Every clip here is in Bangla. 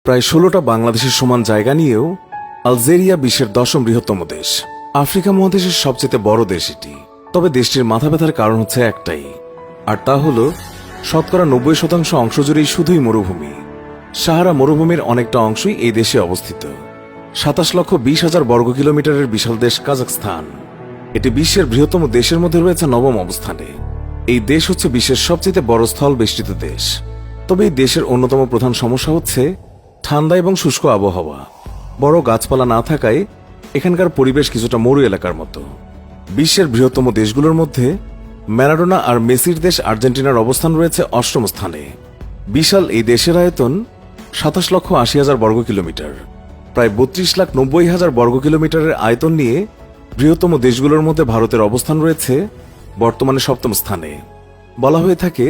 প্রায় ১৬টা বাংলাদেশের সমান জায়গা নিয়েও আলজেরিয়া বিশ্বের ১০ম বৃহত্তম দেশ। আফ্রিকা মহাদেশের সবচেয়ে বড় দেশ এটি। তবে দেশটির মাথা ব্যথার কারণ হচ্ছে একটাই, আর তা হল শতকরা ৯০% অংশ জুড়েই শুধুই মরুভূমি। সাহারা মরুভূমির অনেকটা অংশই এই দেশে অবস্থিত। ২৭,২০,০০০ বর্গ কিলোমিটারের বিশাল দেশ কাজাখস্তান। এটি বিশ্বের বৃহত্তম দেশের মধ্যে রয়েছে ৯ম অবস্থানে। এই দেশ হচ্ছে বিশ্বের সবচেয়ে বড় স্থল বেষ্টিত দেশ। তবে এই দেশের অন্যতম প্রধান সমস্যা হচ্ছে ঠান্ডা এবং শুষ্ক আবহাওয়া। বড় গাছপালা না থাকায় এখানকার পরিবেশ কিছুটা মরু এলাকার মতো। বিশ্বের বৃহত্তম দেশগুলোর মধ্যে ম্যারাডোনা আর মেসির দেশ আর্জেন্টিনার অবস্থান রয়েছে ৮ম স্থানে। বিশাল এই দেশের আয়তন ২৭,৮০,০০০ বর্গ কিলোমিটার। প্রায় ৩২,৯০,০০০ বর্গ কিলোমিটারের আয়তন নিয়ে বৃহত্তম দেশগুলোর মধ্যে ভারতের অবস্থান রয়েছে বর্তমানে ৭ম স্থানে। বলা হয়ে থাকে,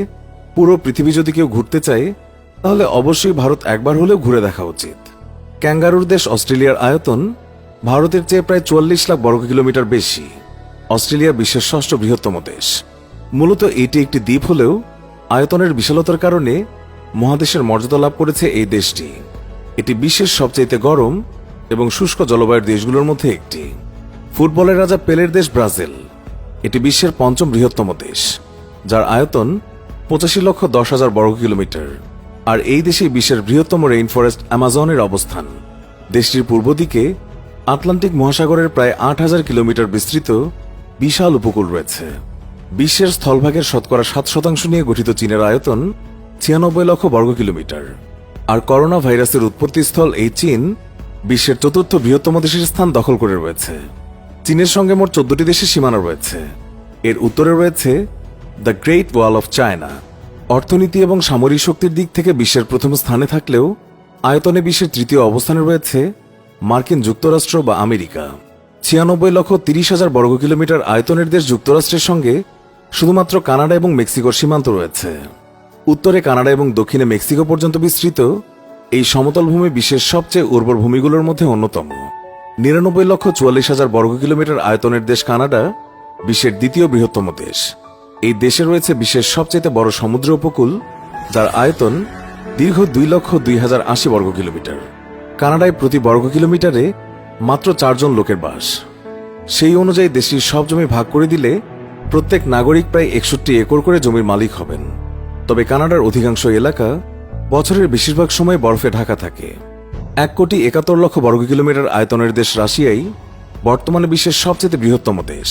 পুরো পৃথিবী যদি কেউ ঘুরতে চায় তাহলে অবশ্যই ভারত একবার হলেও ঘুরে দেখা উচিত। ক্যাঙ্গারুর দেশ অস্ট্রেলিয়ার আয়তন ভারতের চেয়ে প্রায় ৪৪ লাখ বর্গ কিলোমিটার বেশি। অস্ট্রেলিয়া বিশ্বের ৬ষ্ঠ বৃহত্তম দেশ। মূলত এটি একটি দ্বীপ হলেও আয়তনের বিশালতার কারণে মহাদেশের মর্যাদা লাভ করেছে এই দেশটি। এটি বিশ্বের সবচেয়ে গরম এবং শুষ্ক জলবায়ুর দেশগুলোর মধ্যে একটি। ফুটবলের রাজা পেলের দেশ ব্রাজিল। এটি বিশ্বের ৫ম বৃহত্তম দেশ, যার আয়তন ৮৫,১০,০০০ বর্গ কিলোমিটার। আর এই দেশেই বিশ্বের বৃহত্তম রেইন ফরেস্ট অ্যামাজনের অবস্থান। দেশটির পূর্ব দিকে আটলান্টিক মহাসাগরের প্রায় ৮,০০০ কিলোমিটার বিস্তৃত বিশাল উপকূল রয়েছে। বিশ্বের স্থলভাগের শতকরা ৭% নিয়ে গঠিত চীনের আয়তন ৯৬ লক্ষ বর্গ কিলোমিটার। আর করোনা ভাইরাসের উৎপত্তিস্থল এই চীন বিশ্বের ৪র্থ বৃহত্তম দেশের স্থান দখল করে রয়েছে। চীনের সঙ্গে মোট ১৪টি দেশের সীমানা রয়েছে। এর উত্তরে রয়েছে the great wall of China. অর্থনীতি এবং সামরিক শক্তির দিক থেকে বিশ্বের প্রথম স্থানে থাকলেও আয়তনে বিশ্বের ৩য় অবস্থানে রয়েছে মার্কিন যুক্তরাষ্ট্র বা আমেরিকা। ৯৬,৩০,০০০ বর্গ কিলোমিটার আয়তনের দেশ যুক্তরাষ্ট্রের সঙ্গে শুধুমাত্র কানাডা এবং মেক্সিকোর সীমান্ত রয়েছে। উত্তরে কানাডা এবং দক্ষিণে মেক্সিকো পর্যন্ত বিস্তৃত এই সমতল ভূমি বিশ্বের সবচেয়ে উর্বর ভূমিগুলোর মধ্যে অন্যতম। ৯৯,৪৪,০০০ বর্গ কিলোমিটার আয়তনের দেশ কানাডা বিশ্বের ২য় বৃহত্তম দেশ। এই দেশে রয়েছে বিশ্বের সবচেয়ে বড় সমুদ্র উপকূল, যার আয়তন দীর্ঘ ২,০২,০৮০ বর্গ কিলোমিটার। কানাডায় প্রতি বর্গ কিলোমিটারে মাত্র ৪ জন লোকের বাস। সেই অনুযায়ী দেশটির সব জমি ভাগ করে দিলে প্রত্যেক নাগরিক প্রায় ৬১ একর করে জমির মালিক হবেন। তবে কানাডার অধিকাংশ এলাকা বছরের বেশিরভাগ সময় বরফে ঢাকা থাকে। ১,৭১,০০,০০০ বর্গ কিলোমিটার আয়তনের দেশ রাশিয়াই বর্তমানে বিশ্বের সবচেয়ে বৃহত্তম দেশ।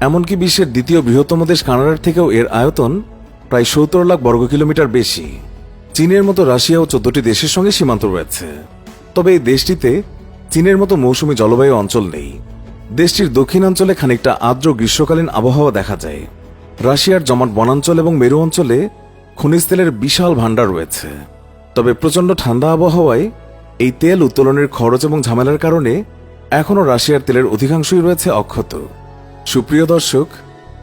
এমনকি বিশ্বের ২য় বৃহত্তম দেশ কানাডার থেকেও এর আয়তন প্রায় ৭০ লাখ বর্গ কিলোমিটার বেশি। চীনের মতো রাশিয়াও ১৪টি দেশের সঙ্গে সীমান্ত রয়েছে। তবে এই দেশটিতে চীনের মতো মৌসুমী জলবায়ু অঞ্চল নেই। দেশটির দক্ষিণাঞ্চলে খানিকটা আর্দ্র গ্রীষ্মকালীন আবহাওয়া দেখা যায়। রাশিয়ার জমাট বনাঞ্চল এবং মেরু অঞ্চলে খনিজ তেলের বিশাল ভাণ্ডার রয়েছে। তবে প্রচণ্ড ঠান্ডা আবহাওয়ায় এই তেল উত্তোলনের খরচ এবং ঝামেলার কারণে এখনও রাশিয়ার তেলের অধিকাংশই রয়েছে অক্ষত। সুপ্রিয় দর্শক,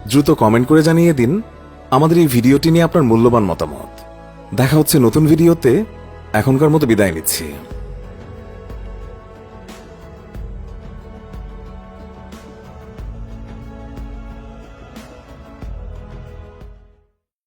দ্রুত কমেন্ট করে জানিয়ে দিন আমাদের এই ভিডিওটি নিয়ে আপনার মূল্যবান মতামত। দেখা হচ্ছে নতুন ভিডিওতে। এখনকার মতো বিদায় নিচ্ছি।